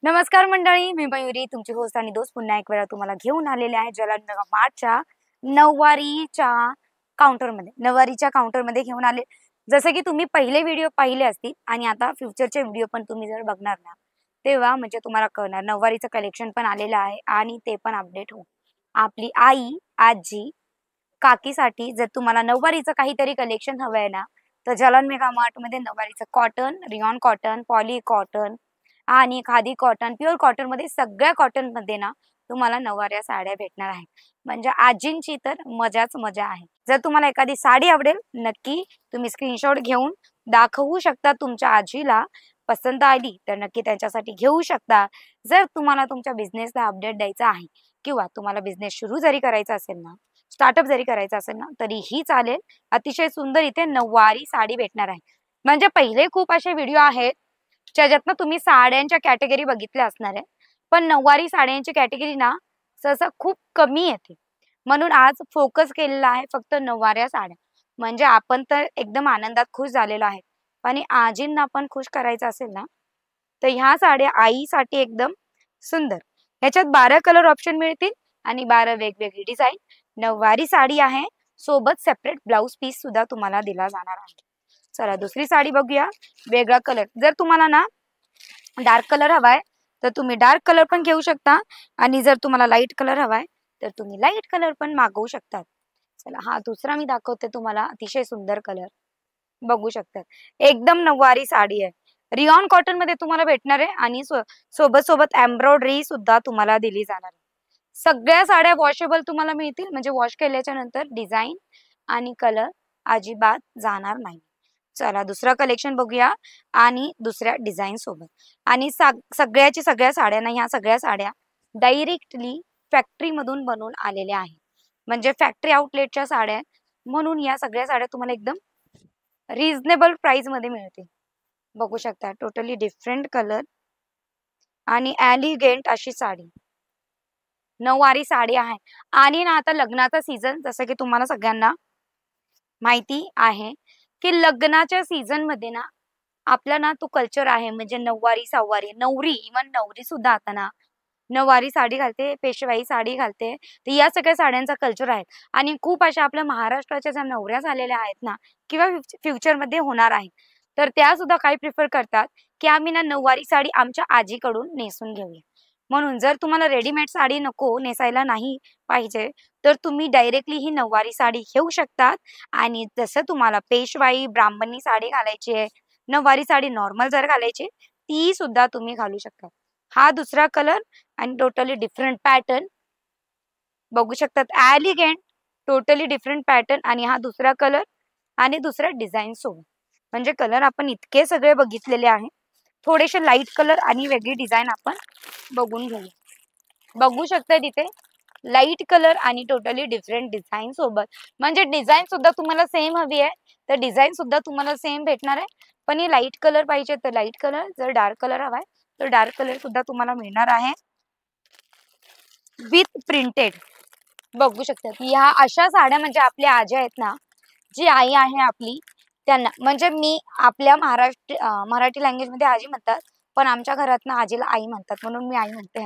नमस्कार मंडळी, मी मयुरी तुमची होस्ट आणि दोस्त पुन्हा एक वेळा तुम्हाला घेऊन आलेले आहे जलन मेगा मार्टच्या नऊवारीच्या काउंटरमध्ये घेऊन आले. जसं की तुम्ही पहिले व्हिडिओ पाहिले असतील आणि आता फ्युचरचे व्हिडिओ पण तुम्ही जर बघणार ना, तेव्हा म्हणजे तुम्हाला कळणार नऊवारीचं कलेक्शन पण आलेलं आहे आणि ते पण अपडेट होईल. आपली आई, आजी, काकीसाठी जर तुम्हाला नऊवारीचं काहीतरी कलेक्शन हवं आहे ना, तर जलन मेगा मार्टमध्ये नऊवारीचं cotton, rayon cotton, poly cotton आणि खादी कॉटन, प्युअर कॉटन मध्ये सगळ्या कॉटन मध्ये ना तुम्हाला नऊवाऱ्या साड्या भेटणार आहेत. म्हणजे आजींची तर मजाच मजा आहे. जर तुम्हाला एखादी साडी आवडेल, नक्की तुम्ही स्क्रीनशॉट घेऊन दाखवू शकता तुमच्या आजीला. पसंत आली तर नक्की त्यांच्यासाठी घेऊ शकता. जर तुम्हाला तुमच्या बिझनेसला अपडेट द्यायचा आहे किंवा तुम्हाला बिझनेस सुरू जरी करायचा असेल ना, स्टार्टअप जरी करायचा असेल ना, तरीही चालेल. अतिशय सुंदर इथे नऊवारी साडी भेटणार आहे. म्हणजे पहिले खूप असे व्हिडिओ आहेत ज्याच्यातनं तुम्ही साड्यांच्या कॅटेगरी बघितल्या असणार आहे. पण नऊवारी साड्यांची कॅटेगरी ना सहसा खूप कमी येते. म्हणून आज फोकस केलेला आहे फक्त नऊवाऱ्या साड्या. म्हणजे आपण तर एकदम आनंदात खुश झालेलो आहे. आणि आजींना पण खुश करायचं असेल ना, तर ह्या साड्या आईसाठी एकदम सुंदर. ह्याच्यात 12 कलर ऑप्शन मिळतील आणि 12 वेगवेगळी डिझाइन. नऊवारी साडी आहे, सोबत सेपरेट ब्लाउज पीस सुद्धा तुम्हाला दिला जाणार आहे. चला दुसरी साडी बघूया. वेगळा कलर जर तुम्हाला ना डार्क कलर हवाय तर तुम्ही डार्क कलर पण घेऊ शकता आणि जर तुम्हाला लाईट कलर हवाय तर तुम्ही लाईट कलर पण मागवू शकता. चला हा दुसरा मी दाखवते तुम्हाला. अतिशय सुंदर कलर बघू शकतात. एकदम नऊवारी साडी आहे. रिऑन कॉटन मध्ये तुम्हाला भेटणार आहे आणि सोबत सोबत एम्ब्रॉयडरी सुद्धा तुम्हाला दिली जाणार आहे. सगळ्या साड्या वॉशेबल तुम्हाला मिळतील. म्हणजे वॉश केल्याच्या नंतर डिझाईन आणि कलर अजिबात जाणार नाही. चला दुसरा कलेक्शन बघूया आणि दुसऱ्या डिझाईन सोबत. आणि सगळ्या साड्यांना ह्या सगळ्या साड्या डायरेक्टली फॅक्टरी मधून बनवून आलेल्या आहेत. म्हणजे फॅक्टरी आउटलेटच्या साड्या म्हणून या सगळ्या साड्या तुम्हाला एकदम रिझनेबल प्राइस मध्ये मिळतील. बघू शकता टोटली डिफरंट कलर आणि एलिगेंट अशी साडी नऊवारी साडी आहे. आणि ना आता लग्नाचा सीझन जसं की तुम्हाला सगळ्यांना माहिती आहे की लग्नाच्या सीझन मध्ये ना आपला ना तो कल्चर आहे. म्हणजे नऊवारी सहावारी नवरी इव्हन नवरी सुद्धा आता ना नऊवारी साडी घालते, पेशवाई साडी घालते. तर या सगळ्या साड्यांचा कल्चर आहे. आणि खूप अशा आपल्या महाराष्ट्राच्या ज्या नवऱ्या झालेल्या आहेत ना किंवा फ्युचरमध्ये होणार आहे, तर त्या सुद्धा काय प्रिफर करतात की आम्ही ना नऊवारी साडी आमच्या आजीकडून नेसून घेऊया. म्हणून जर तुम्हाला रेडीमेड साडी नको नेसायला नाही पाहिजे, तर तुम्ही डायरेक्टली ही नऊवारी साडी घेऊ शकतात. आणि जसं तुम्हाला पेशवाई ब्राह्मणी साडी घालायची आहे, नऊवारी साडी नॉर्मल जर घालायची, ती सुद्धा तुम्ही घालू शकता. हा दुसरा कलर आणि टोटली डिफरंट पॅटर्न बघू शकतात. एलिगंट टोटली डिफरंट पॅटर्न आणि हा दुसरा कलर आणि दुसरा डिझाईन सोबत. म्हणजे कलर आपण इतके सगळे बघितलेले आहे. थोडेसे लाईट कलर आणि वेगळी डिझाईन आपण बघून घेऊ. बघू शकता तिथे लाईट कलर आणि टोटली डिफरंट डिझाईन सोबत. म्हणजे डिझाईन सुद्धा तुम्हाला सेम हवी आहे तर डिझाईन सुद्धा तुम्हाला सेम भेटणार आहे. पण ही लाईट कलर पाहिजे तर लाईट कलर, जर डार्क कलर हवाय तर डार्क कलर सुद्धा तुम्हाला मिळणार आहे विथ प्रिंटेड. बघू शकतात ह्या अशा साड्या म्हणजे आपल्या आज्या आहेत ना, जी आई आहे आपली त्यांना म्हणजे मी आपल्या मराठी लँग्वेज मध्ये आजी म्हणतात, पण आमच्या घरात ना आजीला आई म्हणतात म्हणून मी आई म्हणते.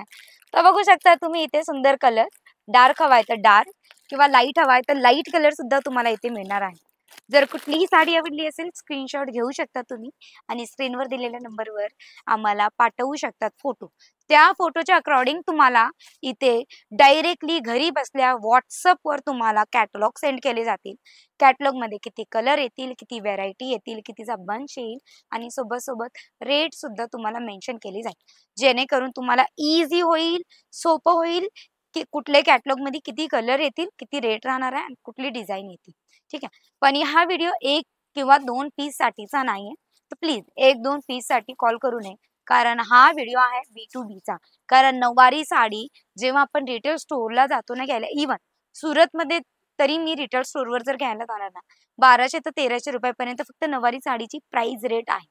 तर बघू शकता तुम्ही इथे सुंदर कलर. डार्क हवाय तर डार्क किंवा लाईट हवाय तर लाईट कलर सुद्धा तुम्हाला इथे मिळणार आहे. जर कुठलीही साडी आवडली असेल स्क्रीनशॉट घेऊ शकता तुम्ही आणि स्क्रीनवर दिलेल्या नंबरवर आम्हाला पाठवू शकतात फोटो. त्या फोटोच्या अकॉर्डिंग तुम्हाला इथे डायरेक्टली घरी बसल्या WhatsAppवर तुम्हाला कॅटलॉग सेंड केले जातील. कॅटलॉग मध्ये किती कलर येतील, किती व्हेरायटी येतील, कितीचा बंच येईल आणि सोबत सोबत रेट सुद्धा तुम्हाला मेन्शन केली जाईल. जेणेकरून तुम्हाला इझी होईल, सोपं होईल की कुठल्या कॅटलॉग मध्ये किती कलर येतील, किती रेट राहणार आहे आणि कुठली डिझाईन येतील. ठीक आहे. पण हा व्हिडिओ 1 किंवा 2 पीस साठीचा नाहीये. तर प्लीज 1-2 पीस साठी कॉल करू नये. कारण हा व्हिडिओ आहे B2B चा. कारण नऊवारी साडी जेव्हा आपण रिटेल स्टोअरला जातो ना घ्यायला, इव्हन सुरतमध्ये तरी मी रिटेल स्टोअरवर जर घ्यायला जाणार ना, 1200 ते 1300 रुपयापर्यंत फक्त नऊवारी साडीची प्राइस रेट आहे.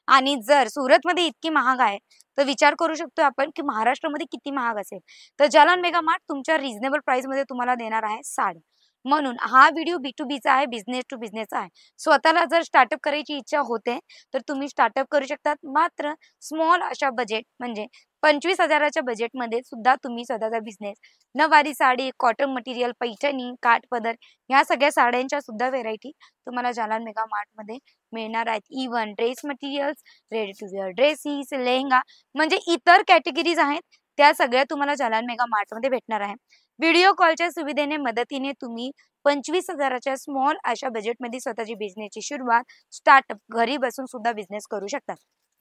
आणि जर सुरतमध्ये इतकी महाग आहे, तर विचार करू शकतो आपण की महाराष्ट्रामध्ये किती महाग असेल. तर जालन मेगा मार्ट तुमच्या रिझनेबल प्राइसमध्ये तुम्हाला देणार आहे साडी. म्हणून हा व्हिडिओ B2B चा आहे, बिझनेस टू बिझनेस आहे. स्वतःला जर स्टार्टअप करायची इच्छा होते, तर तुम्ही स्टार्टअप करू शकतात. मात्र स्मॉल अशा बजेट म्हणजे 25,000च्या बजेटमध्ये सुद्धा तुम्ही स्वतःचा बिझनेस नऊवारी साडी, कॉटन मटेरियल, पैठणी, काठपदर ह्या सगळ्या साड्यांच्या सुद्धा व्हेरायटी तुम्हाला जालान मेगा मार्टमध्ये मिळणार आहेत. Even dress materials, ready to wear dresses, lehenga म्हणजे इतर कॅटेगरीज आहेत त्या सगळ्या तुम्हाला जालान मेगा मार्टमध्ये भेटणार आहे. व्हिडिओ कॉलच्या सुविधेने मदतीने तुम्ही 25,000च्या स्मॉल अशा बजेटमध्ये स्वतःची बिझनेसची सुरुवात स्टार्टअप घरी बसून सुद्धा बिझनेस करू शकता.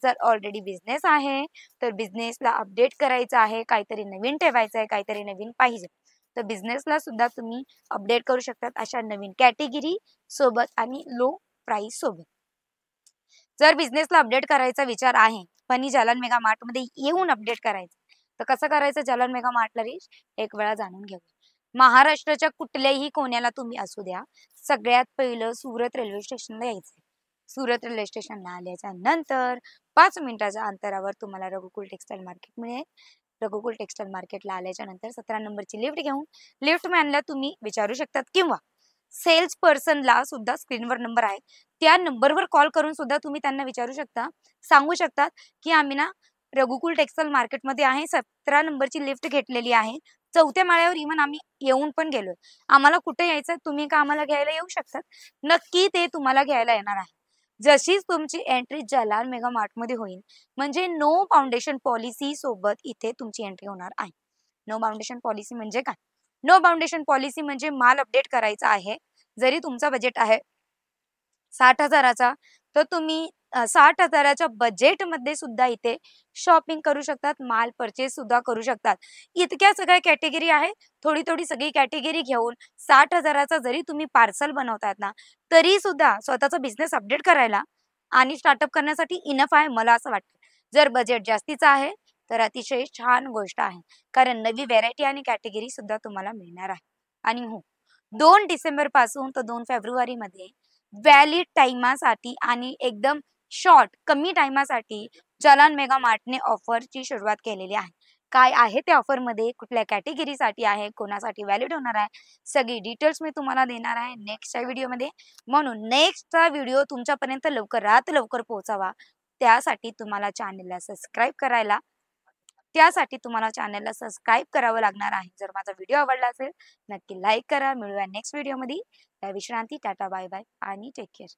जर ऑलरेडी बिझनेस आहे तर बिझनेसला अपडेट करायचा आहे, काहीतरी नवीन ठेवायचं आहे, काहीतरी नवीन पाहिजे, तर बिझनेसला सुद्धा तुम्ही अपडेट करू शकतात अशा नवीन कॅटेगरी सोबत आणि लो प्राइस सोबत. जर बिझनेसला अपडेट करायचा विचार आहे पण जालान मेगा मार्टमध्ये येऊन अपडेट करायचं, तर कसं करायचं जालान मेगा मार्टला रीच एक वेळा जाणून घेऊया. महाराष्ट्राच्या कुठल्याही कोण्याला तुम्ही असू द्या, सगळ्यात पहिलं सुरत रेल्वे स्टेशनला यायचं. सुरत रेल्वे स्टेशनला आल्याच्या नंतर 5 मिनिटाच्या अंतरावर तुम्हाला रघुकुल टेक्सटाईल मार्केट मिळेल. रघुकुल टेक्सटाईल मार्केटला आल्याच्या नंतर 17 नंबरची लिफ्ट घेऊन लिफ्ट मॅनला तुम्ही विचारू शकतात किंवा सेल्स पर्सनला सुद्धा स्क्रीनवर नंबर आहे त्या नंबरवर कॉल करून सुद्धा तुम्ही त्यांना विचारू शकता, सांगू शकतात की आम्ही ना रघुकुल टेक्सटाईल मार्केटमध्ये आहे, 17 नंबरची लिफ्ट घेतलेली आहे, 4थ्या माळ्यावर इव्हन आम्ही येऊन पण गेलोय, आम्हाला कुठे यायचं तुम्ही का आम्हाला घ्यायला येऊ शकतात. नक्की ते तुम्हाला घ्यायला येणार आहे. जशीच तुमची एंट्री जालान मेगा मार्टमध्ये होईल म्हणजे नो फाउंडेशन पॉलिसी सोबत इथे तुमची एंट्री होणार आहे. नो बाउंडेशन पॉलिसी म्हणजे काय? नो बाउंडेशन पॉलिसी म्हणजे माल अपडेट करायचा आहे. जरी तुमचा बजेट आहे 60,000चा, तर तुम्ही 60,000च्या बजेटमध्ये सुद्धा इथे शॉपिंग करू शकतात, माल परचेस सुद्धा करू शकतात. इतक्या सगळ्या कॅटेगरी आहे, थोडी-थोडी सगळी कॅटेगरी घेऊन 60,000चा जरी तुम्ही पार्सल बनवतायत ना, तरी सुद्धा स्वतःचा बिझनेस अपडेट करायला आणि स्टार्टअप करण्यासाठी इनफ आहे मला असं वाटतं. जर बजेट जास्तीचं आहे, तर अतिशय छान गोष्ट आहे. कारण नवी व्हेरायटी आणि कॅटेगरी सुद्धा तुम्हाला मिळणार आहे. आणि हो, 2 डिसेंबर पासून तर 2 फेब्रुवारीमध्ये व्हॅलिड टाईमासाठी आणि एकदम शॉर्ट कमी टाईमासाठी जालान मेगा मार्टने ऑफरची सुरुवात केलेली आहे. काय आहे त्या ऑफरमध्ये, कुठल्या कॅटेगरीसाठी आहे, कोणासाठी व्हॅलिड होणार आहे, सगळी डिटेल्स मी तुम्हाला देणार आहे नेक्स्टच्या व्हिडिओमध्ये. म्हणून नेक्स्टचा व्हिडिओ तुमच्यापर्यंत लवकरात लवकर पोहोचावा त्यासाठी तुम्हाला चॅनलला सबस्क्राईब करावं लागणार आहे. जर माझा व्हिडिओ आवडला असेल नक्की लाईक करा. मिळूया नेक्स्ट व्हिडिओमध्ये. त्या विश्रांती, टाटा, बाय बाय आणि टेक केअर.